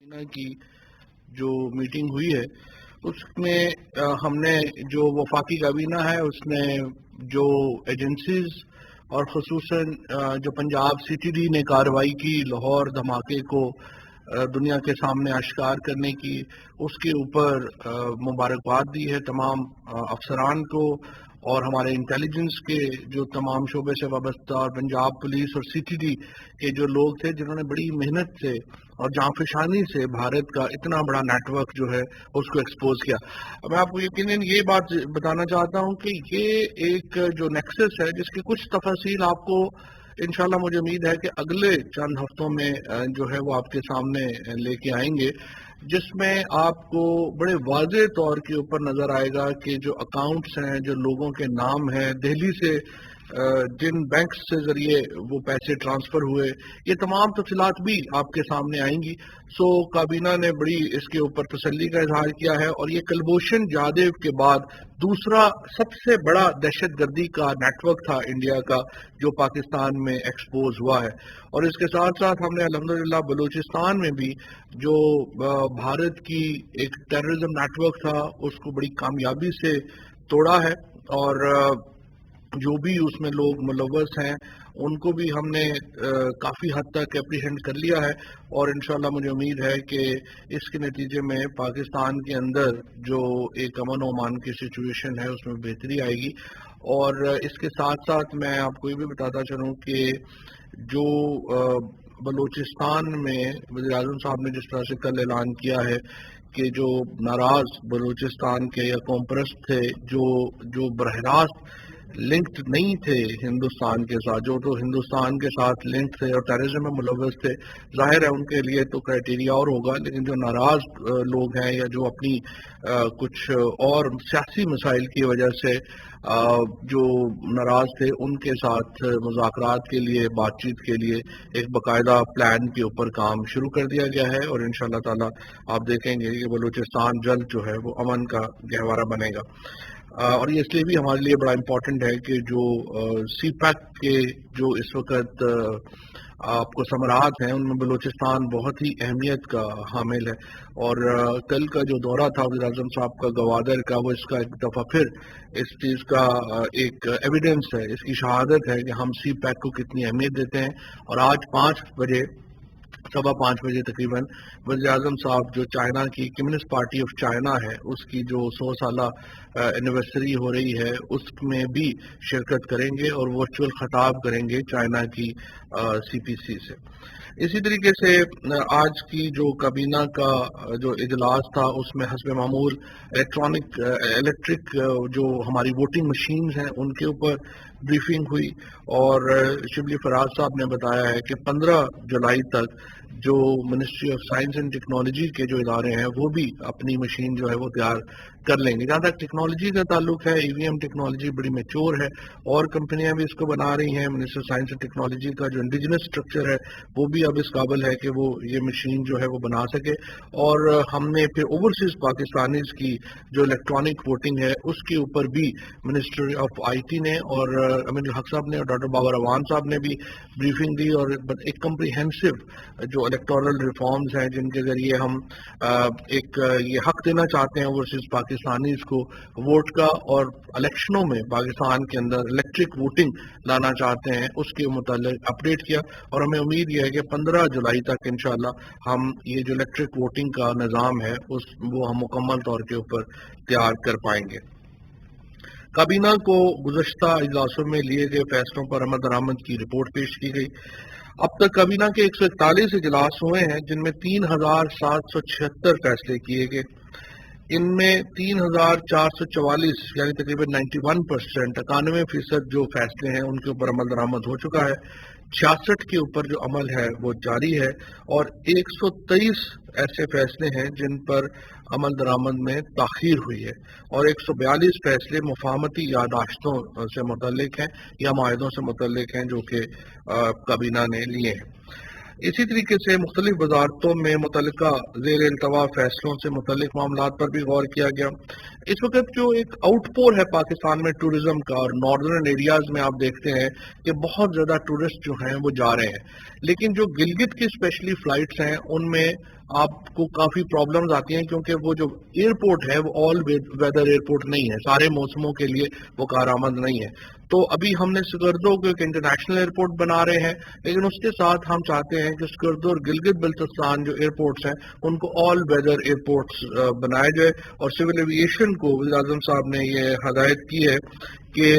کابینہ کی جو میٹنگ ہوئی ہے اس میں ہم نے جو وفاقی کابینہ ہے اس نے جو ایجنسیز اور خصوصاً جو پنجاب سی ٹی ڈی نے کارروائی کی لاہور دھماکے کو دنیا کے سامنے اشکار کرنے کی، اس کے اوپر مبارکباد دی ہے تمام افسران کو اور ہمارے انٹیلیجنس کے جو تمام شعبے سے وابستہ اور پنجاب پولیس اور سی ٹی ڈی کے جو لوگ تھے جنہوں نے بڑی محنت سے اور جانفشانی سے بھارت کا اتنا بڑا نیٹ ورک جو ہے اس کو ایکسپوز کیا۔ میں آپ کو یقیناً یہ بات بتانا چاہتا ہوں کہ یہ ایک جو نیکسس ہے جس کی کچھ تفاصیل آپ کو انشاءاللہ مجھے امید ہے کہ اگلے چند ہفتوں میں جو ہے وہ آپ کے سامنے لے کے آئیں گے، جس میں آپ کو بڑے واضح طور کے اوپر نظر آئے گا کہ جو اکاؤنٹس ہیں، جو لوگوں کے نام ہیں، دہلی سے جن بینکس سے ذریعے وہ پیسے ٹرانسفر ہوئے، یہ تمام تفصیلات بھی آپ کے سامنے آئیں گی۔ سو کابینہ نے بڑی اس کے اوپر تسلی کا اظہار کیا ہے، اور یہ کلبھوشن جادیو کے بعد دوسرا سب سے بڑا دہشت گردی کا نیٹ ورک تھا انڈیا کا جو پاکستان میں ایکسپوز ہوا ہے۔ اور اس کے ساتھ ساتھ ہم نے الحمدللہ بلوچستان میں بھی جو بھارت کی ایک ٹیررزم نیٹ ورک تھا اس کو بڑی کامیابی سے توڑا ہے، اور جو بھی اس میں لوگ ملوث ہیں ان کو بھی ہم نے کافی حد تک اپریہینڈ کر لیا ہے، اور انشاءاللہ مجھے امید ہے کہ اس کے نتیجے میں پاکستان کے اندر جو ایک امن و امان کی سچویشن ہے اس میں بہتری آئے گی۔ اور اس کے ساتھ ساتھ میں آپ کو یہ بھی بتاتا چلوں کہ جو بلوچستان میں وزیر اعظم صاحب نے جس طرح سے کل اعلان کیا ہے کہ جو ناراض بلوچستان کے یا قوم پرست تھے جو براہ راست لنکڈ نہیں تھے ہندوستان کے ساتھ، جو تو ہندوستان کے ساتھ لنکڈ تھے اور ٹیررزم میں ملوث تھے، ظاہر ہے ان کے لیے تو کرائٹیریا اور ہوگا، لیکن جو ناراض لوگ ہیں یا جو اپنی کچھ اور سیاسی مسائل کی وجہ سے جو ناراض تھے ان کے ساتھ مذاکرات کے لیے، بات چیت کے لیے ایک باقاعدہ پلان کے اوپر کام شروع کر دیا گیا ہے، اور انشاءاللہ تعالی آپ دیکھیں گے کہ بلوچستان جلد جو ہے وہ امن کا گہوارہ بنے گا۔ اور یہ اس لیے بھی ہمارے لیے بڑا امپورٹنٹ ہے کہ جو سی پیک کے جو اس وقت آپ کو ثمرات ہیں ان میں بلوچستان بہت ہی اہمیت کا حامل ہے، اور کل کا جو دورہ تھا وزیر اعظم صاحب کا گوادر کا، وہ اس کا ایک دفعہ پھر اس چیز کا ایک ایویڈنس ہے، اس کی شہادت ہے کہ ہم سی پیک کو کتنی اہمیت دیتے ہیں۔ اور آج 5:15 بجے تقریباً وزیر اعظم صاحب جو چائنا کی کمیونسٹ پارٹی آف چائنا ہے اس کی جو 100 سالہ اینیورسری ہو رہی ہے اس میں بھی شرکت کریں گے اور ورچوئل خطاب کریں گے چائنا کی سی پی سی سے۔ اسی طریقے سے آج کی جو کابینہ کا جو اجلاس تھا اس میں حسب معمول الیکٹرک جو ہماری ووٹنگ مشینز ہیں ان کے اوپر بریفنگ ہوئی، اور شبلی فراز صاحب نے بتایا ہے کہ 15 جولائی تک جو ministry of science and technology کے جو ادارے ہیں وہ بھی اپنی مشین جو ہے وہ تیار کر لیں گے۔ جہاں تک ٹیکنالوجی کا تعلق ہے، ای وی ایم ٹیکنالوجی بڑی میچور ہے اور کمپنیاں بھی اس کو بنا رہی ہیں۔ Ministry of science and technology کا جو انڈیجنس اسٹرکچر ہے وہ بھی اب اس قابل ہے کہ وہ یہ مشین جو ہے وہ بنا سکے، اور ہم نے پھر اوورسیز پاکستانیز کی جو الیکٹرانک ووٹنگ ہے اس کے اوپر بھی منسٹری آف آئی ٹی نے اور امین الحق صاحب نے اور ڈاکٹر بابر اعوان صاحب نے بھی بریفنگ دی، اور ایک کمپریہنسو جو الیکٹورل ریفارمز ہیں جن کے ذریعے ہم ایک یہ حق دینا چاہتے ہیں اوورسیز پاکستانیز کو ووٹ کا، اور الیکشنوں میں پاکستان کے اندر الیکٹرک ووٹنگ لانا چاہتے ہیں، اس کے متعلق اپڈیٹ کیا۔ اور ہمیں امید یہ ہے کہ 15 جولائی تک انشاءاللہ ہم یہ جو الیکٹرک ووٹنگ کا نظام ہے وہ ہم مکمل طور کے اوپر تیار کر پائیں گے۔ کابینہ کو گزشتہ اجلاسوں میں لیے گئے فیصلوں پر عمل درآمد کی رپورٹ پیش کی گئی۔ اب تک کابینہ کے 141 اجلاس ہوئے ہیں جن میں 3776 فیصلے کیے گئے۔ ان میں 3444 یعنی تقریباً 91% 91% جو فیصلے ہیں ان کے اوپر عمل درآمد ہو چکا ہے، 66 کے اوپر جو عمل ہے وہ جاری ہے، اور 123 ایسے فیصلے ہیں جن پر عمل درآمد میں تاخیر ہوئی ہے، اور 142 فیصلے مفاہمتی یادداشتوں سے متعلق ہیں یا معاہدوں سے متعلق ہیں جو کہ کابینہ نے لیے ہیں۔ اسی طریقے سے مختلف وزارتوں میں متعلقہ زیر التوا فیصلوں سے متعلق معاملات پر بھی غور کیا گیا۔ اس وقت جو ایک آؤٹ پور ہے پاکستان میں ٹورزم کا، اور ناردرن ایریاز میں آپ دیکھتے ہیں کہ بہت زیادہ ٹورسٹ جو ہیں وہ جا رہے ہیں، لیکن جو گلگت کی اسپیشلی فلائٹس ہیں ان میں آپ کو کافی پرابلمز آتی ہیں، کیونکہ وہ جو ایئرپورٹ ہے وہ آل ویدر ایئرپورٹ نہیں ہے، سارے موسموں کے لیے وہ کارآمد نہیں ہے. تو ابھی ہم نے سکردو کو ایک انٹرنیشنل ایئرپورٹ بنا رہے ہیں، لیکن اس کے ساتھ ہم چاہتے ہیں کہ سکردو اور گلگت بلتستان جو ایئرپورٹس ہیں ان کو آل ویدر ایئرپورٹس بنائے جائے. اور سول ایویشن کو وزیر اعظم صاحب نے یہ ہدایت کی ہے کہ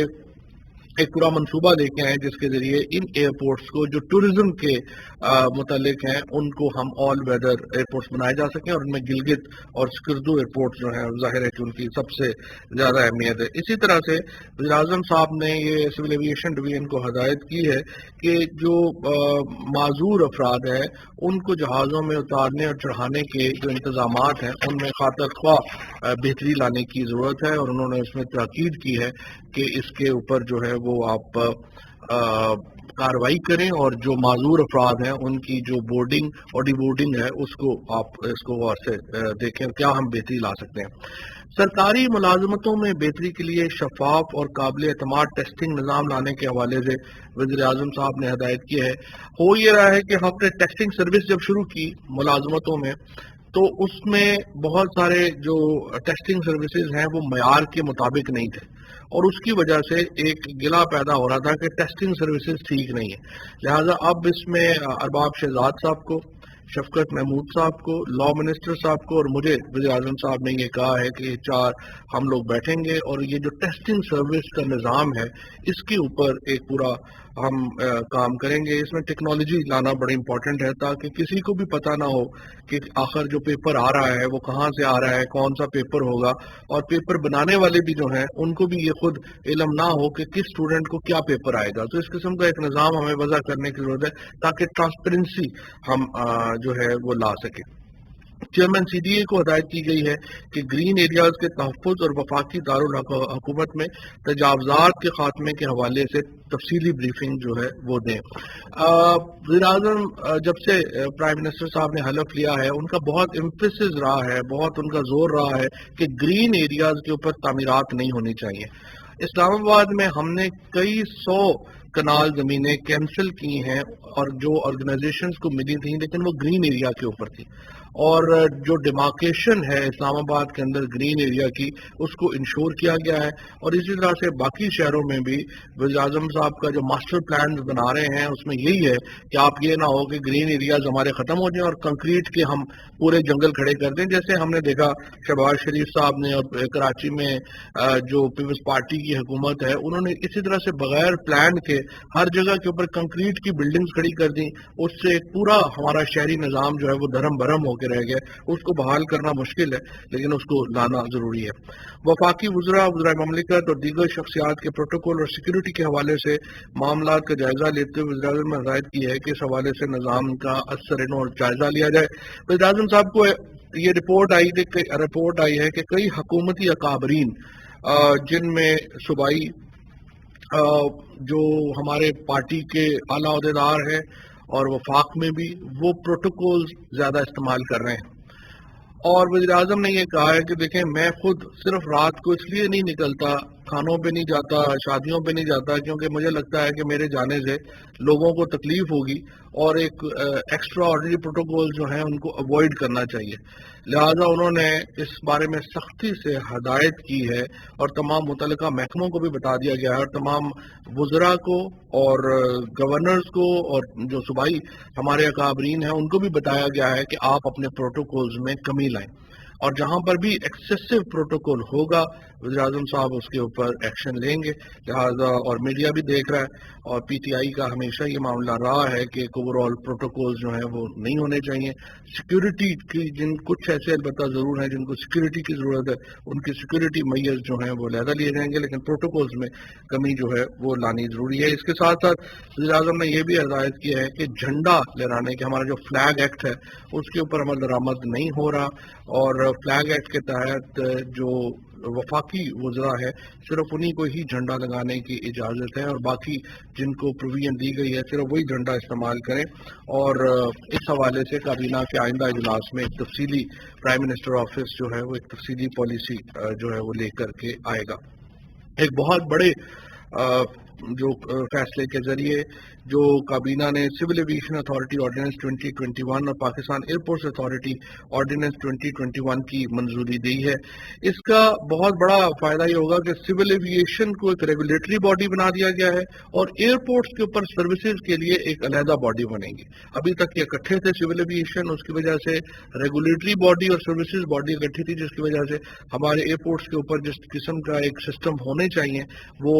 ایک پورا منصوبہ لے کے آئیں جس کے ذریعے ان ایئرپورٹس کو جو ٹورزم کے متعلق ہیں ان کو ہم آل ویدر ایئرپورٹس بنائے جا سکیں، اور ان میں گلگت اور سکردو ایئرپورٹ جو ہیں ظاہر ہے کہ ان کی سب سے زیادہ اہمیت ہے. اسی طرح سے وزیر اعظم صاحب نے یہ سول ایویشن ڈویژن کو ہدایت کی ہے کہ جو معذور افراد ہیں ان کو جہازوں میں اتارنے اور چڑھانے کے جو انتظامات ہیں ان میں خاطر خواہ بہتری لانے کی ضرورت ہے، اور انہوں نے اس میں تاکید کی ہے کہ اس کے اوپر جو ہے وہ آپ کاروائی کریں، اور جو معذور افراد ہیں ان کی جو بورڈنگ اور ڈی بورڈنگ ہے اس کو آپ اس کو غور سے دیکھیں کیا ہم بہتری لا سکتے ہیں. سرکاری ملازمتوں میں بہتری کے لیے شفاف اور قابل اعتماد ٹیسٹنگ نظام لانے کے حوالے سے وزیر اعظم صاحب نے ہدایت کی ہے. ہو یہ رہا ہے کہ ہم نے ٹیسٹنگ سروس جب شروع کی ملازمتوں میں تو اس میں بہت سارے جو ٹیسٹنگ سروسز ہیں وہ معیار کے مطابق نہیں تھے، اور اس کی وجہ سے ایک گلا پیدا ہو رہا تھا کہ ٹیسٹنگ سروسز ٹھیک نہیں ہے. لہٰذا اب اس میں ارباب شہزاد صاحب کو، شفقت محمود صاحب کو، لا منسٹر صاحب کو اور مجھے وزیر اعظم صاحب نے یہ کہا ہے کہ چار ہم لوگ بیٹھیں گے اور یہ جو ٹیسٹنگ سروس کا نظام ہے اس کے اوپر ایک پورا ہم کام کریں گے. اس میں ٹیکنالوجی لانا بڑا امپورٹنٹ ہے تاکہ کسی کو بھی پتہ نہ ہو کہ آخر جو پیپر آ رہا ہے وہ کہاں سے آ رہا ہے، کون سا پیپر ہوگا، اور پیپر بنانے والے بھی جو ہیں ان کو بھی یہ خود علم نہ ہو کہ کس اسٹوڈنٹ کو کیا پیپر آئے گا. تو اس قسم کا ایک نظام ہمیں وضع کرنے کی ضرورت ہے تاکہ ٹرانسپیرنسی ہم جو ہے وہ لا سکیں. چیئرمین سی ڈی اے کو ہدایت کی گئی ہے کہ گرین ایریاز کے تحفظ اور وفاقی دارالحکومت میں تجاوزات کے خاتمے کے حوالے سے تفصیلی بریفنگ جو ہے وہ دیں. وزیر اعظم جب سے پرائم منسٹر صاحب نے حلف لیا ہے ان کا بہت ایمفیسس رہا ہے، بہت ان کا زور رہا ہے کہ گرین ایریاز کے اوپر تعمیرات نہیں ہونی چاہیے. اسلام آباد میں ہم نے کئی 100 کنال زمینیں کینسل کی ہیں اور جو آرگنائزیشنز کو ملی تھیں لیکن وہ گرین ایریا کے اوپر تھی، اور جو ڈیمارکیشن ہے اسلام آباد کے اندر گرین ایریا کی اس کو انشور کیا گیا ہے. اور اسی طرح سے باقی شہروں میں بھی وزیر اعظم صاحب کا جو ماسٹر پلان بنا رہے ہیں اس میں یہی ہے کہ آپ یہ نہ ہو کہ گرین ایریاز ہمارے ختم ہو جائیں اور کنکریٹ کے ہم پورے جنگل کھڑے کر دیں، جیسے ہم نے دیکھا شہباز شریف صاحب نے اور کراچی میں جو پیپلز پارٹی کی حکومت ہے انہوں نے اسی طرح سے بغیر پلان کے ہر جگہ کے اوپر کنکریٹ کی بلڈنگز کھڑی کر دیں. اس سے پورا ہمارا شہری نظام جو ہے وہ دھرم برہم ہو کے رہ گیا. اس کو بحال کرنا مشکل ہے لیکن اس کو لانا ضروری ہے. وفاقی وزراء مملکت اور دیگر شخصیات کے پروٹوکول اور سیکیورٹی کے حوالے سے معاملات کا جائزہ لیتے ہوئے وزیر اعظم نے ہدایت کی ہے کہ اس حوالے سے نظام کا اثر اور جائزہ لیا جائے. وزیر اعظم صاحب کو یہ رپورٹ آئی ہے کہ کئی حکومتی اکابرین جن میں صوبائی جو ہمارے پارٹی کے اعلیٰ عہدیدار ہیں اور وفاق میں بھی وہ پروٹوکولز زیادہ استعمال کر رہے ہیں. اور وزیر اعظم نے یہ کہا ہے کہ دیکھیں میں خود صرف رات کو اس لیے نہیں نکلتا، کھانوں پہ نہیں جاتا، شادیوں پہ نہیں جاتا کیونکہ مجھے لگتا ہے کہ میرے جانے سے لوگوں کو تکلیف ہوگی اور ایک ایکسٹرا آرڈنری پروٹوکول جو ہیں ان کو اوائڈ کرنا چاہیے. لہٰذا انہوں نے اس بارے میں سختی سے ہدایت کی ہے اور تمام متعلقہ محکموں کو بھی بتا دیا گیا ہے اور تمام وزراء کو اور گورنرز کو اور جو صوبائی ہمارے اکابرین ہیں ان کو بھی بتایا گیا ہے کہ آپ اپنے پروٹوکولز میں کمی لائیں، اور جہاں پر بھی ایکسیسو پروٹوکول ہوگا وزیر اعظم صاحب اس کے اوپر ایکشن لیں گے. لہٰذا اور میڈیا بھی دیکھ رہا ہے اور پی ٹی آئی کا ہمیشہ یہ معاملہ رہا ہے کہ اوور آل پروٹوکول جو ہیں وہ نہیں ہونے چاہیے. سیکیورٹی کی کچھ ایسے البتہ ضرور ہیں جن کو سیکیورٹی کی ضرورت ہے، ان کی سیکیورٹی میئرز جو ہیں وہ علیحدہ لیے جائیں گے، لیکن پروٹوکولز میں کمی جو ہے وہ لانی ضروری ہے. اس کے ساتھ ساتھ وزیر اعظم نے یہ بھی ہدایت کی ہے کہ جھنڈا لہرانے کے ہمارا جو فلیگ ایکٹ ہے اس کے اوپر عمل درآمد نہیں ہو رہا، اور فلیگ ایکٹ کے تحت جو وفاقی وزراء ہے صرف انہی کو ہی جھنڈا لگانے کی اجازت ہے اور باقی جن کو پروویژن دی گئی ہے صرف وہی جھنڈا استعمال کریں. اور اس حوالے سے کابینہ کے آئندہ اجلاس میں ایک تفصیلی پرائم منسٹر آفس جو ہے وہ ایک تفصیلی پالیسی جو ہے وہ لے کر کے آئے گا. ایک بہت بڑے جو فیصلے کے ذریعے جو کابینہ نے سول ایویشن اتھارٹی آرڈیننس 2021 اور پاکستان ایئرپورٹس اتھارٹی آرڈیننس 2021 کی منظوری دی ہے، اس کا بہت بڑا فائدہ یہ ہوگا کہ سول ایویشن کو ایک ریگولیٹری باڈی بنا دیا گیا ہے اور ایئرپورٹس کے اوپر سروسز کے لیے ایک علیحدہ باڈی بنے گی۔ ابھی تک یہ اکٹھے تھے سول ایویشن، اس کی وجہ سے ریگولیٹری باڈی اور سروسز باڈی اکٹھی تھی، جس کی وجہ سے ہمارے ایئرپورٹس کے اوپر جس قسم کا ایک سسٹم ہونے چاہیے وہ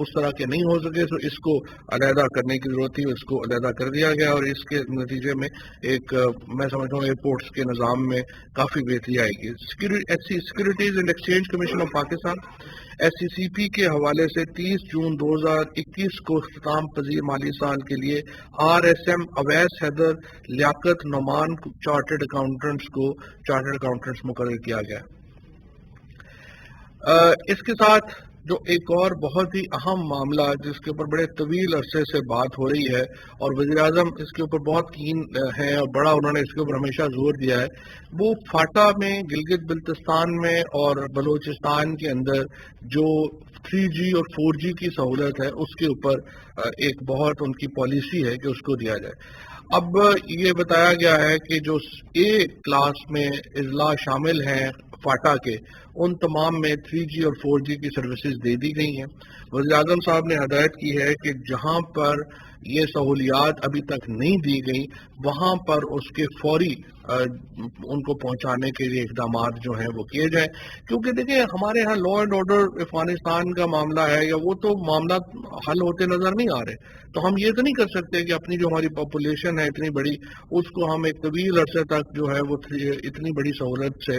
اس طرح کے نہیں ہو سکے، تو اس کو علیحدہ کرنے کی ضرورت تھی، اس کو علیحدہ کر دیا گیا اور اس کے نتیجے میں ایک میں سمجھتا ہوں ایئرپورٹس کے نظام میں کافی بہتری آئے گی۔ Securities and exchange commission of Pakistan SCCP کے حوالے سے 30 جون 2021 کو اختتام پذیر مالی سال کے لیے RSM اویس حیدر لیاقت نعمان چارٹرڈ اکاؤنٹنٹس مقرر کیا گیا۔ اس کے ساتھ جو ایک اور بہت ہی اہم معاملہ جس کے اوپر بڑے طویل عرصے سے بات ہو رہی ہے اور وزیر اعظم اس کے اوپر بہت کین ہیں اور بڑا انہوں نے اس کے اوپر ہمیشہ زور دیا ہے، وہ فاٹا میں، گلگت بلتستان میں اور بلوچستان کے اندر جو 3G اور 4G کی سہولت ہے اس کے اوپر ایک بہت ان کی پالیسی ہے کہ اس کو دیا جائے۔ اب یہ بتایا گیا ہے کہ جو A کلاس میں اضلاع شامل ہیں فاٹا کے، ان تمام میں 3G اور 4G کی سروسز دے دی گئی ہیں۔ وزیر اعظم صاحب نے ہدایت کی ہے کہ جہاں پر یہ سہولیات ابھی تک نہیں دی گئی وہاں پر اس کے فوری ان کو پہنچانے کے لیے اقدامات جو ہیں وہ کیے جائیں، کیونکہ دیکھیں ہمارے ہاں لا اینڈ آرڈر افغانستان کا معاملہ ہے یا وہ تو معاملات حل ہوتے نظر نہیں آ رہے، تو ہم یہ تو نہیں کر سکتے کہ اپنی جو ہماری پاپولیشن ہے اتنی بڑی اس کو ہم ایک طویل عرصے تک جو ہے وہ اتنی بڑی سہولت سے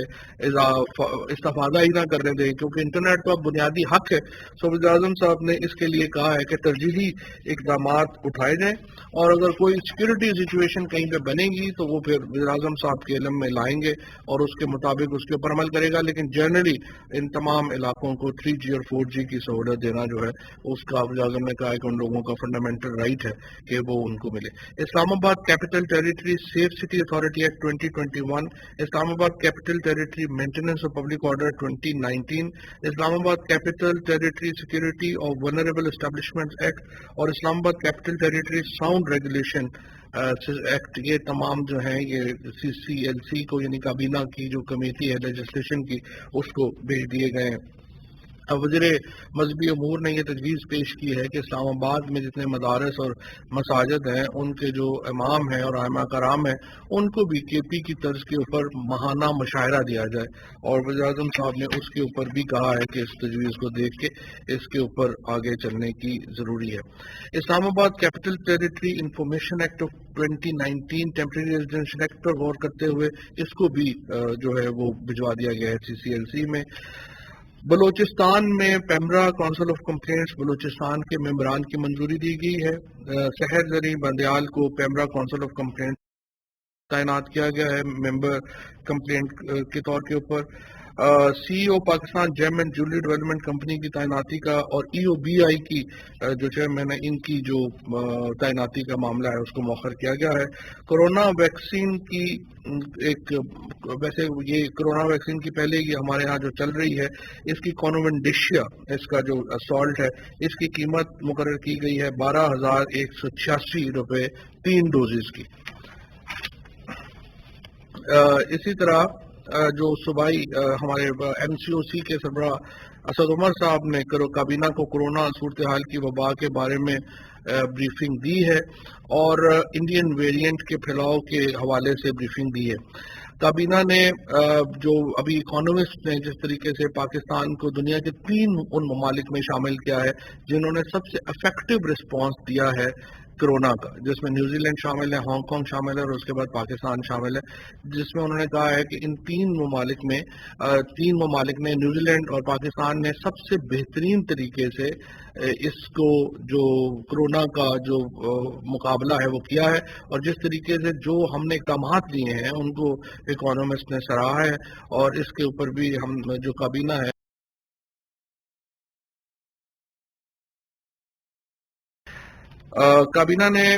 استفادہ ہی نہ کرنے دیں، کیونکہ انٹرنیٹ کا بنیادی حق ہے۔ سو وزیر اعظم صاحب نے اس کے لیے کہا ہے کہ ترجیحی اقدامات اٹھائے جائیں اور اگر کوئی سیکورٹی سچویشن کہیں پہ بنے گی تو وہ پھر وزیر اعظم صاحب کے علم میں لائیں گے اور اس کے مطابق اس کے اوپر عمل کرے گا، لیکن جنرلی ان تمام علاقوں کو 3G اور 4G کی سہولت دینا جو ہے اس کا وزیر اعظم نے کہا ہے کہ ان لوگوں کا فنڈامنٹل رائٹ ہے کہ وہ ان کو ملے۔ Islamabad capital territory safe city authority act 2021، Islamabad capital territory maintenance of public order 2019، Islamabad capital territory security of vulnerable establishment act اور Islamabad capital territory sound regulation act, یہ تمام جو ہیں یہ CCLC کو یعنی کابینہ کی جو کمیٹی ہے لیجسلیشن کی اس کو بھیج دیے گئے ہیں۔ اب وزیر مذہبی امور نے یہ تجویز پیش کی ہے کہ اسلام آباد میں جتنے مدارس اور مساجد ہیں ان کے جو امام ہیں اور ائمہ کرام ہیں ان کو بھی KP کی طرز کے اوپر ماہانہ مشاعرہ دیا جائے، اور وزیر اعظم صاحب نے اس کے اوپر بھی کہا ہے کہ اس تجویز کو دیکھ کے اس کے اوپر آگے چلنے کی ضروری ہے۔ Islamabad capital territory information act of 2019 temporary residential act پر غور کرتے ہوئے اس کو بھی جو ہے وہ بھجوا دیا گیا ہے CCLC میں۔ بلوچستان میں PEMRA council of complaints Balochistan کے ممبران کی منظوری دی گئی ہے۔ سحر زری بندیال کو پیمرا کونسل آف کمپلینٹ تعینات کیا گیا ہے ممبر کمپلینٹ کے طور کے اوپر۔ CEO Pakistan gem and jewellery development company کی تعیناتی کا اور EOBI کی جو چیئرمین ہے ان کی جو تعیناتی کا معاملہ ہے اس کو مؤخر کیا گیا ہے۔ کورونا ویکسین کی ایک ویسے یہ کورونا ویکسین کی پہلے یہ ہمارے ہاں جو چل رہی ہے اس کی کونوینڈیشیا اس کا جو سالٹ ہے اس کی قیمت مقرر کی گئی ہے 12,186 روپے 3 ڈوزز کی۔ اسی طرح جو صوبائی ہمارے MCOC کے سربراہ اسد عمر صاحب نے کابینہ کو کورونا صورتحال کی وبا کے بارے میں بریفنگ دی ہے اور انڈین ویرینٹ کے پھیلاؤ کے حوالے سے بریفنگ دی ہے۔ کابینہ نے جو ابھی اکانومسٹ نے جس طریقے سے پاکستان کو دنیا کے 3 ان ممالک میں شامل کیا ہے جنہوں نے سب سے افیکٹو رسپانس دیا ہے کرونا کا، جس میں نیوزی لینڈ شامل ہے، ہانگ کانگ شامل ہے اور اس کے بعد پاکستان شامل ہے، جس میں انہوں نے کہا ہے کہ ان 3 ممالک نے نیوزی لینڈ اور پاکستان نے سب سے بہترین طریقے سے اس کو جو کرونا کا جو مقابلہ ہے وہ کیا ہے، اور جس طریقے سے جو ہم نے اقدامات لیے ہیں ان کو اکانومسٹ نے سراہا ہے، اور اس کے اوپر بھی ہم جو کابینہ ہے کابینہ نے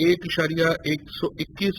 1.121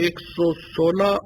116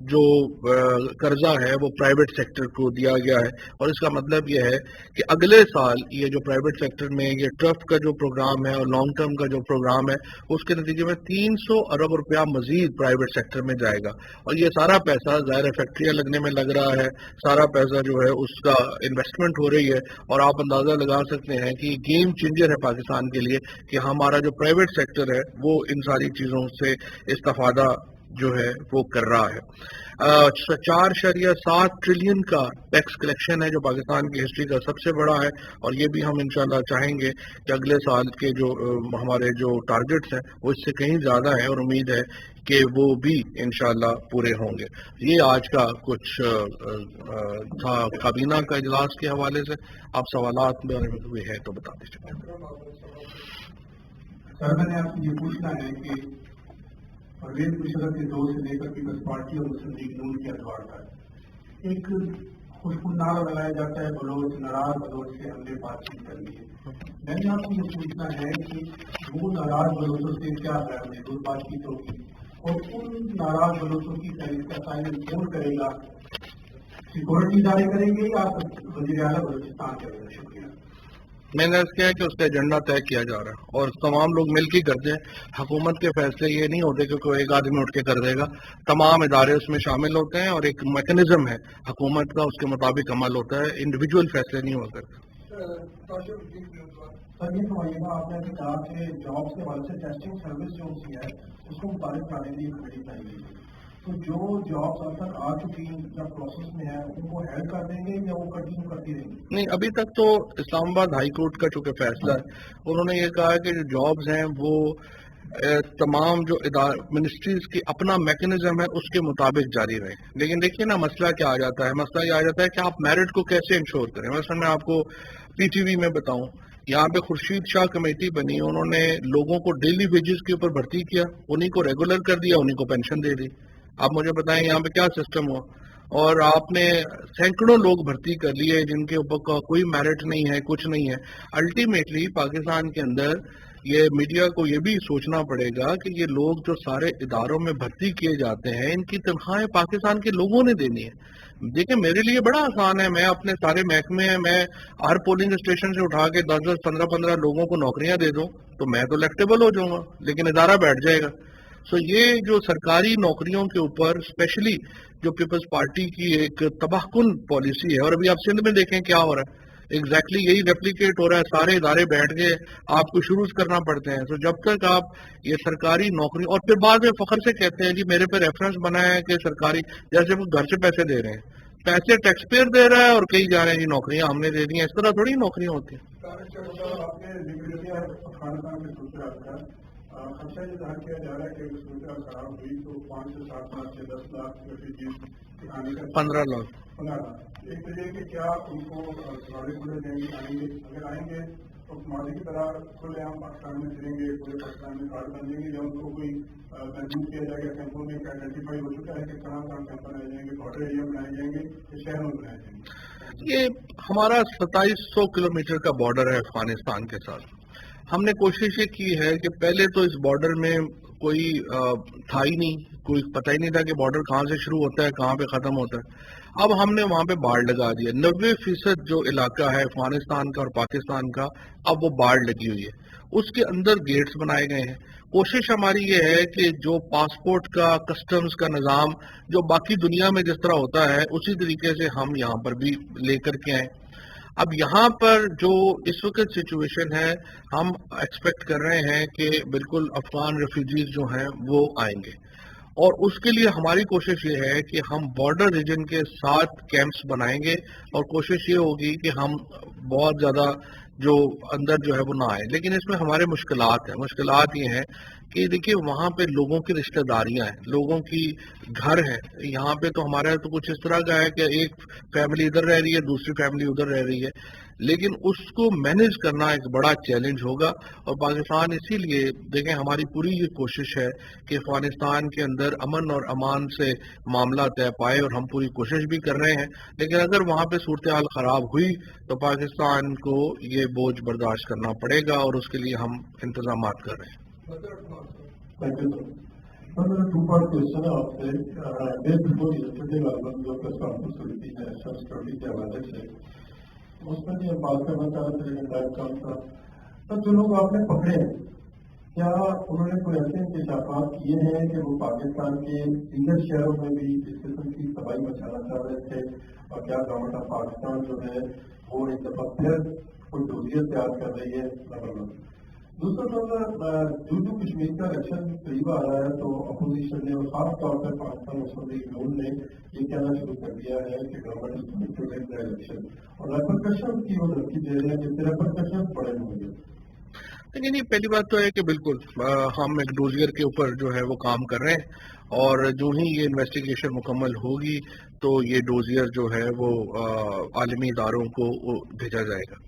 جو قرضہ ہے وہ پرائیویٹ سیکٹر کو دیا گیا ہے، اور اس کا مطلب یہ ہے کہ اگلے سال یہ جو پرائیویٹ سیکٹر میں یہ ٹرف کا جو پروگرام ہے اور لانگ ٹرم کا جو پروگرام ہے اس کے نتیجے میں 300 ارب روپیہ مزید پرائیویٹ سیکٹر میں جائے گا، اور یہ سارا پیسہ ظاہر فیکٹریاں لگنے میں لگ رہا ہے، سارا پیسہ جو ہے اس کا انویسٹمنٹ ہو رہی ہے، اور آپ اندازہ لگا سکتے ہیں کہ گیم چینجر ہے پاکستان کے لیے کہ ہمارا جو پرائیویٹ سیکٹر ہے وہ ان ساری چیزوں سے استفادہ جو ہے وہ کر رہا ہے۔ 4.7 ٹریلین کا ٹیکس کلیکشن ہے جو پاکستان کی ہسٹری کا سب سے بڑا ہے، اور یہ بھی ہم انشاءاللہ چاہیں گے کہ اگلے سال کے جو ہمارے جو ٹارگٹس ہیں وہ اس سے کہیں زیادہ ہیں، اور امید ہے کہ وہ بھی انشاءاللہ پورے ہوں گے۔ یہ آج کا کچھ تھا کابینہ کا اجلاس کے حوالے سے۔ آپ سوالات میں ہوئے ہیں تو بتا دیجیے۔ سر میں نے آپ سے یہ پوچھنا ہے کہ پرویز مشرف کے دور سے لے کر پیپلز پارٹی اور مسلم لیگ نون کے ادوار تک ایک خوشبو نعرہ لگایا جاتا ہے بلوچ ناراض بلوچ سے ہم نے بات چیت کرنی ہے۔ میں نے آپ سے یہ پوچھنا ہے کہ وہ ناراض بلوچوں سے کیا محدود بات چیت ہوگی، اور ان ناراض بلوچوں کی فہرست کا تعین کون کرے گا؟ سیکورٹی ادارے کریں گے یا وزیر اعلیٰ بلوچستان کرے گا؟ شکریہ۔ میں نے اس کیا کہ اس کا ایجنڈا طے کیا جا رہا ہے اور تمام لوگ مل کے کرتے ہیں۔ حکومت کے فیصلے یہ نہیں ہوتے کہ کوئی ایک آدمی اٹھ کے کر دے گا، تمام ادارے اس میں شامل ہوتے ہیں اور ایک میکنزم ہے حکومت کا، اس کے مطابق عمل ہوتا ہے، انڈیویجول فیصلے نہیں ہو کرتے۔ سر یہ فرمائیے گا، آپ نے ابھی کہا کہ جاب کے حوالے سے ٹیسٹنگ سروس جو ہوتی ہے اس کو متعارف کرانے کے لیے کمیٹی بنائی گئی ہے، تو جو جابس اب تک آ چکی ہیں یا پروسیس میں ہے ان کو ہیلڈ کر دیں گے یا وہ کنٹینیو کرتی رہیں گی؟ نہیں، ابھی تک تو اسلام آباد ہائی کورٹ کا چونکہ فیصلہ ہے، انہوں نے یہ کہا کہ جو جابز ہیں وہ تمام جو منسٹریز کی اپنا میکنزم ہے اس کے مطابق جاری رہے۔ لیکن دیکھیے نا مسئلہ کیا آ جاتا ہے، مسئلہ یہ آ جاتا ہے کہ آپ میرٹ کو کیسے انشور کریں۔ مثلا میں آپ کو پی ٹی وی میں بتاؤں، یہاں پہ خورشید شاہ کمیٹی بنی، انہوں نے لوگوں کو ڈیلی ویجز کے اوپر بھرتی کیا، انہیں کو ریگولر کر دیا، انہیں کو پینشن دے دی۔ آپ مجھے بتائیں یہاں پہ کیا سسٹم ہوا؟ اور آپ نے سینکڑوں لوگ بھرتی کر لیے جن کے اوپر کوئی میرٹ نہیں ہے، کچھ نہیں ہے۔ الٹیمیٹلی پاکستان کے اندر یہ میڈیا کو یہ بھی سوچنا پڑے گا کہ یہ لوگ جو سارے اداروں میں بھرتی کیے جاتے ہیں ان کی تنخواہیں پاکستان کے لوگوں نے دینی ہے۔ دیکھیں میرے لیے بڑا آسان ہے، میں اپنے سارے محکمے ہیں، میں ہر پولنگ اسٹیشن سے اٹھا کے 10 15 لوگوں کو نوکریاں دے دوں تو میں تو الیکٹیبل ہو جاؤں گا، لیکن ادارہ بیٹھ جائے گا۔ یہ جو سرکاری نوکریوں کے اوپر اسپیشلی جو پیپلز پارٹی کی ایک تباہ کن پالیسی ہے، اور ابھی آپ سندھ میں دیکھیں کیا ہو رہا ہے، ایگزیکٹلی یہی ریپلیکیٹ ہو رہا ہے، سارے ادارے بیٹھ کے آپ کو شروع کرنا پڑتے ہیں۔ تو جب تک آپ یہ سرکاری نوکری، اور پھر بعد میں فخر سے کہتے ہیں جی میرے پہ ریفرنس بنا ہے کہ سرکاری، جیسے وہ گھر سے پیسے دے رہے ہیں، پیسے ٹیکس پیئر دے رہا ہے اور کہیں جا رہے ہیں جی نوکریاں ہم نے دے دی ہیں، اس طرح تھوڑی نوکریاں ہوتی ہیں۔ خدشہ یہ ظاہر کیا جا رہا ہے کہ اگر صورتحال خراب ہوئی تو 5 سے 7 لاکھ سے 10 لاکھ ریفیوجیز آنے کا 15 لاکھ 15 لاکھ ایک تو یہ کہ کیا ان کو سوالے کھلے دیں گے، آئیں گے؟ اگر آئیں گے تو ماضی کی طرح کھلے عام پاکستان میں پھریں گے، پورے پاکستان میں کارڈ بن جائیں گے، یا ان کو کوئی کنفیوز کیا جائے گا؟ کیمپوں میں آئیڈینٹیفائی ہو چکا ہے کہ کہاں کہاں کیمپ بنائے جائیں گے، بارڈر ایریا بنائے جائیں گے یا شہروں میں بنائے جائیں گے؟ یہ ہمارا 2700 کلومیٹر کا بارڈر ہے افغانستان کے ساتھ۔ ہم نے کوشش یہ کی ہے کہ پہلے تو اس بارڈر میں کوئی تھا ہی نہیں، کوئی پتہ ہی نہیں تھا کہ بارڈر کہاں سے شروع ہوتا ہے کہاں پہ ختم ہوتا ہے۔ اب ہم نے وہاں پہ بارڈ لگا دیا، 90% جو علاقہ ہے افغانستان کا اور پاکستان کا اب وہ بارڈ لگی ہوئی ہے، اس کے اندر گیٹس بنائے گئے ہیں۔ کوشش ہماری یہ ہے کہ جو پاسپورٹ کا کسٹمز کا نظام جو باقی دنیا میں جس طرح ہوتا ہے اسی طریقے سے ہم یہاں پر بھی لے کر کے آئیں۔ اب یہاں پر جو اس وقت سچویشن ہے، ہم ایکسپیکٹ کر رہے ہیں کہ بالکل افغان ریفیوجیز جو ہیں وہ آئیں گے، اور اس کے لیے ہماری کوشش یہ ہے کہ ہم بارڈر ریجن کے 7 کیمپس بنائیں گے، اور کوشش یہ ہوگی کہ ہم بہت زیادہ جو اندر جو ہے وہ نہ آئے۔ لیکن اس میں ہمارے مشکلات ہیں، مشکلات یہ ہیں کہ دیکھیے وہاں پہ لوگوں کی رشتہ داریاں ہیں، لوگوں کی گھر ہیں۔ یہاں پہ تو ہمارا تو کچھ اس طرح کا ہے کہ ایک فیملی ادھر رہ رہی ہے، دوسری فیملی ادھر رہ رہی ہے، لیکن اس کو مینیج کرنا ایک بڑا چیلنج ہوگا۔ اور پاکستان اسی لیے دیکھیں ہماری پوری یہ کوشش ہے کہ افغانستان کے اندر امن اور امان سے معاملہ طے پائے، اور ہم پوری کوشش بھی کر رہے ہیں، لیکن اگر وہاں پہ صورتحال خراب ہوئی تو پاکستان کو یہ بوجھ برداشت کرنا پڑے گا، اور اس کے لیے ہم انتظامات کر رہے ہیں۔ میرا ٹو پارٹ کوشچن ہے آپ سے. ڈے بفور یسٹرڈے والوں جو پریس کانفرنس ہوئی تھی نیشنل سیکورٹی کے حوالے سے, اس میں یہ بات کرنا چاہ رہے تھے لیکن ٹائم کم تھا. تو جو لوگ آپ نے پکڑے ہیں, کیا انہوں نے کوئی ایسے انکشافات کیے ہیں کہ وہ پاکستان کے دیگر شہروں میں بھی اس قسم کی تباہی مچانا چاہ رہے تھے, اور کیا گورنمنٹ آف پاکستان جو ہے وہ ایک دفعہ پھر کوئی ڈوزیت تیار کر رہی ہے؟ نمبر 1. دوسرا جو کشمیر کا الیکشن قریب آ رہا ہے تو اپوزیشن نے اور خاص طور پر پاکستان مسلم لیگ نون نے یہ کہنا شروع کر دیا ہے کہ گورنمنٹ الیکشن, اور ریپرکشن کی وہ دھمکی دے رہے ہیں کہ ریپرکشن بڑے ہوں گے. لیکن یہ پہلی بات تو ہے کہ بالکل ہم ایک ڈوزیئر کے اوپر جو ہے وہ کام کر رہے ہیں, اور جو ہی یہ انویسٹیگیشن مکمل ہوگی تو یہ ڈوزیئر جو ہے وہ عالمی اداروں کو بھیجا جائے گا.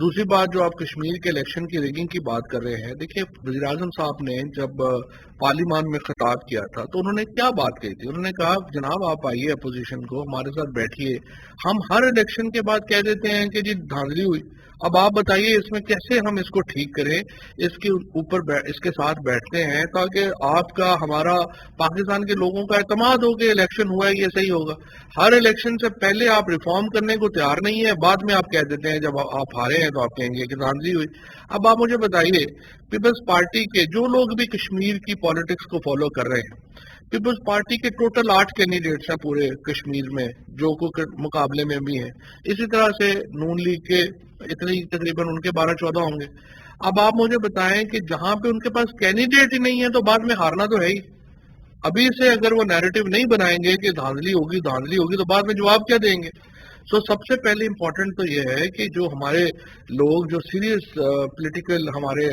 دوسری بات, جو آپ کشمیر کے الیکشن کی ریگنگ کی بات کر رہے ہیں, دیکھیے وزیر اعظم صاحب نے جب پارلیمان میں خطاب کیا تھا تو انہوں نے کیا بات کہی تھی. انہوں نے کہا جناب آپ آئیے اپوزیشن کو ہمارے ساتھ بیٹھیے, ہم ہر الیکشن کے بعد کہہ دیتے ہیں کہ جی دھاندلی ہوئی, اب آپ بتائیے اس میں کیسے ہم اس کو ٹھیک کریں. اس کے اوپر اس کے ساتھ بیٹھتے ہیں تاکہ آپ کا ہمارا پاکستان کے لوگوں کا اعتماد ہو کہ الیکشن ہوا ہے یہ صحیح ہوگا. ہر الیکشن سے پہلے آپ ریفارم کرنے کو تیار نہیں ہے, بعد میں آپ کہہ دیتے ہیں جب آپ ہارے ہیں تو آپ کہیں گے کہ دھاندلی ہوئی. اب آپ مجھے بتائیے, پیپلز پارٹی کے جو لوگ بھی کشمیر کی پالیٹکس کو فالو کر رہے ہیں, پیپلز پارٹی کے ٹوٹل 8 کینڈیڈیٹس ہیں پورے کشمیر میں جو مقابلے میں بھی ہیں. اسی طرح سے نون لیگ کے اتنے تقریباً ان کے 12-14 ہوں گے. اب آپ مجھے بتائیں کہ جہاں پہ ان کے پاس کینڈیڈیٹ ہی نہیں ہے تو بعد میں ہارنا تو ہے ہی. ابھی سے اگر وہ نیریٹو نہیں بنائیں گے کہ دھاندلی ہوگی تو بعد میں جواب کیا دیں گے؟ سب سے پہلے امپورٹنٹ تو یہ ہے کہ جو ہمارے لوگ جو سیریس پولیٹیکل ہمارے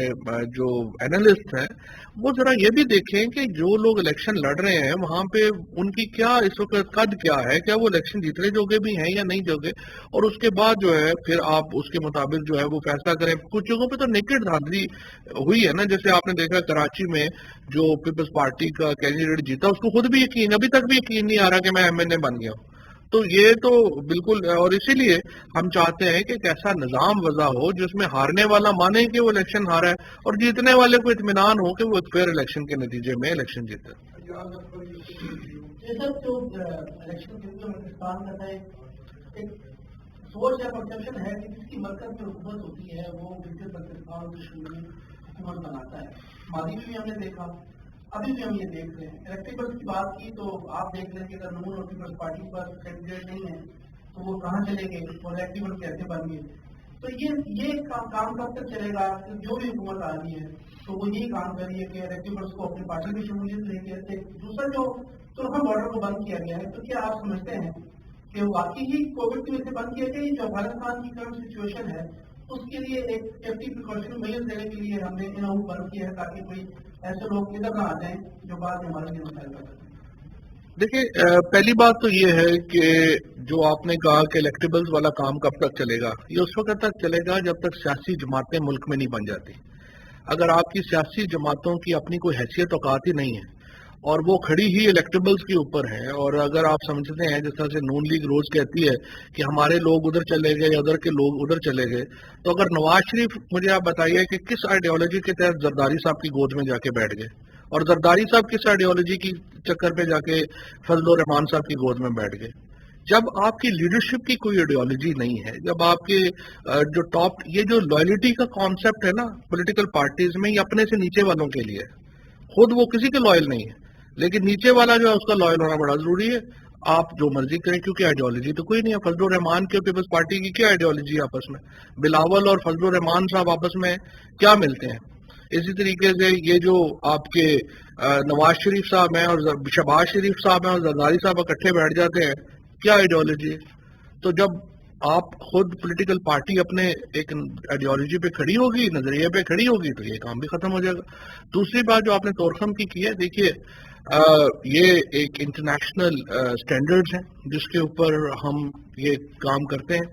جو اینالسٹ ہیں وہ ذرا یہ بھی دیکھیں کہ جو لوگ الیکشن لڑ رہے ہیں وہاں پہ ان کی کیا اس وقت قد کیا ہے, کیا وہ الیکشن جیتنے جوگے بھی ہیں یا نہیں جوگے, اور اس کے بعد جو ہے پھر آپ اس کے مطابق جو ہے وہ فیصلہ کریں. کچھ جگہوں پہ تو نیکڈ دھاندلی ہوئی ہے نا, جیسے آپ نے دیکھا کراچی میں جو پیپلز پارٹی کا کینڈیڈیٹ جیتا اس کو خود بھی یقین, ابھی تک بھی یقین نہیں آ رہا کہ میں MNA بن گیا ہوں. تو یہ تو بالکل, اور اسی لیے ہم چاہتے ہیں کہ ایک ایسا نظام وضع ہو جس میں ہارنے والا مانے کہ وہ الیکشن ہارا ہے اور جیتنے والے کو اطمینان ہو کہ وہ ایک فیئر الیکشن کے نتیجے میں الیکشن جیتا ہے. سوچ یا پرسپشن ہے کہ جس کی مرکز میں حکومت ہوتی ہے وہ بالکل پاکستان کشمیر میں حکومت بناتا ہے. ماضی میں بھی ہم نے دیکھا, ابھی بھی ہم یہ دیکھ رہے ہیں. الیکٹیبلس کی بات کی تو آپ دیکھ لیں کہ اگر نون اور پیپلز پارٹی پر کینڈیڈیٹ نہیں ہے تو وہ کہاں چلے گئے اور الیکٹیبل کیسے بن گئے. تو یہ کام کب تک چلے گا؟ جو بھی حکومت آ رہی ہے تو وہ یہی کام کر رہی ہے کہ الیکٹیبلس کو اپنی پارٹی میں شمولیت لے کے. دوسرا جو ترکم بارڈر کو بند کیا گیا ہے, تو کیا آپ سمجھتے ہیں کہ واقعی ہی کووڈ کی وجہ سے بند کیا گیا, جو افغانستان کی کرنٹ سچویشن ہے اس کے لیے ایک سیفٹی پریکاشن میئر دینے کے لیے ہم نے انہوں بند کیا ہے تاکہ کوئی ایسے لوگ ادھر نہ آ جائیں جو بعد میں ہمارے لیے مسائل کر سکتے ہیں؟ دیکھیں, پہلی بات تو یہ ہے کہ جو آپ نے کہا کہ الیکٹیبلز والا کام کب تک چلے گا, یہ اس وقت تک چلے گا جب تک سیاسی جماعتیں ملک میں نہیں بن جاتی. اگر آپ کی سیاسی جماعتوں کی اپنی کوئی حیثیت اوقات ہی نہیں ہے اور وہ کھڑی ہی الیکٹیبلز کے اوپر ہیں, اور اگر آپ سمجھتے ہیں جس طرح سے نون لیگ روز کہتی ہے کہ ہمارے لوگ ادھر چلے گئے یا ادھر کے لوگ ادھر چلے گئے, تو اگر نواز شریف, مجھے آپ بتائیے کہ کس آئیڈیالوجی کے تحت زرداری صاحب کی گود میں جا کے بیٹھ گئے, اور زرداری صاحب کس آئیڈیالوجی کی چکر پہ جا کے فضل الرحمان صاحب کی گود میں بیٹھ گئے. جب آپ کی لیڈرشپ کی کوئی آئیڈیالوجی نہیں ہے, جب آپ کے جو ٹاپ, یہ جو لائلٹی کا کانسیپٹ ہے نا پولیٹیکل پارٹیز میں, یہ اپنے سے نیچے والوں کے لیے, خود وہ کسی کے لائل نہیں ہے لیکن نیچے والا جو ہے اس کا لائل ہونا بڑا ضروری ہے. آپ جو مرضی کریں کیونکہ آئیڈیالوجی تو کوئی نہیں ہے. فضل الرحمان کے پیپلز پارٹی کی کیا آئیڈیالوجی ہے آپس میں؟ بلاول اور فضل الرحمان صاحب آپس میں کیا ملتے ہیں؟ اسی طریقے سے یہ جو آپ کے نواز شریف صاحب ہیں اور شہباز شریف صاحب ہیں اور زرداری صاحب اکٹھے بیٹھ جاتے ہیں, کیا آئیڈیالوجی ہے؟ تو جب آپ خود پولیٹیکل پارٹی اپنے ایک آئیڈیالوجی پہ کھڑی ہوگی, نظریے پہ کھڑی ہوگی, تو یہ کام بھی ختم ہو جائے گا. دوسری بات جو آپ نے طورخم کی ہے, دیکھیے یہ ایک انٹرنیشنل اسٹینڈرڈز ہیں جس کے اوپر ہم یہ کام کرتے ہیں.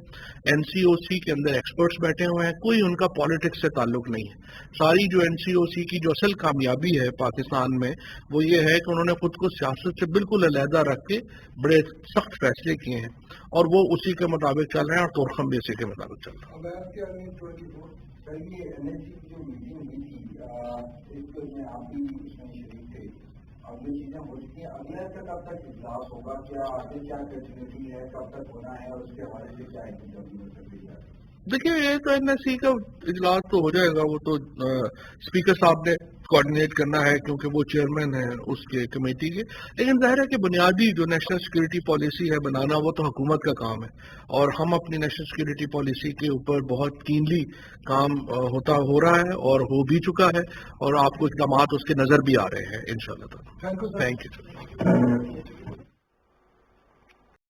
NCOC کے اندر ایکسپرٹس بیٹھے ہوئے ہیں, کوئی ان کا پالیٹکس سے تعلق نہیں ہے. ساری جو NCOC کی جو اصل کامیابی ہے پاکستان میں وہ یہ ہے کہ انہوں نے خود کو سیاست سے بالکل علیحدہ رکھ کے بڑے سخت فیصلے کیے ہیں اور وہ اسی کے مطابق چل رہے ہیں, اور طورخم بھی اسی کے مطابق چل رہا ہے. اب یہ چیزیں ہو چکی ہیں. اگلے ہفتے کب تک اجلاس ہوگا؟ کیا آگے کیا کنٹینیوٹی ہے؟ کب تک ہونا ہے اور اس کے حوالے سے کیا انتظامی ہو سکتی ہے؟ دیکھیے یہ تو این ایس سی کا اجلاس تو ہو جائے گا، وہ تو اسپیکر صاحب نے کوآرڈینیٹ کرنا ہے کیونکہ وہ چیئرمین ہیں اس کے کمیٹی کے. لیکن ظاہر ہے کہ بنیادی جو نیشنل سیکورٹی پالیسی ہے بنانا وہ تو حکومت کا کام ہے، اور ہم اپنی نیشنل سیکورٹی پالیسی کے اوپر بہت کینلی کام ہو رہا ہے اور ہو بھی چکا ہے، اور آپ کو اقدامات اس کے نظر بھی آ رہے ہیں انشاءاللہ تعالی. Thank you.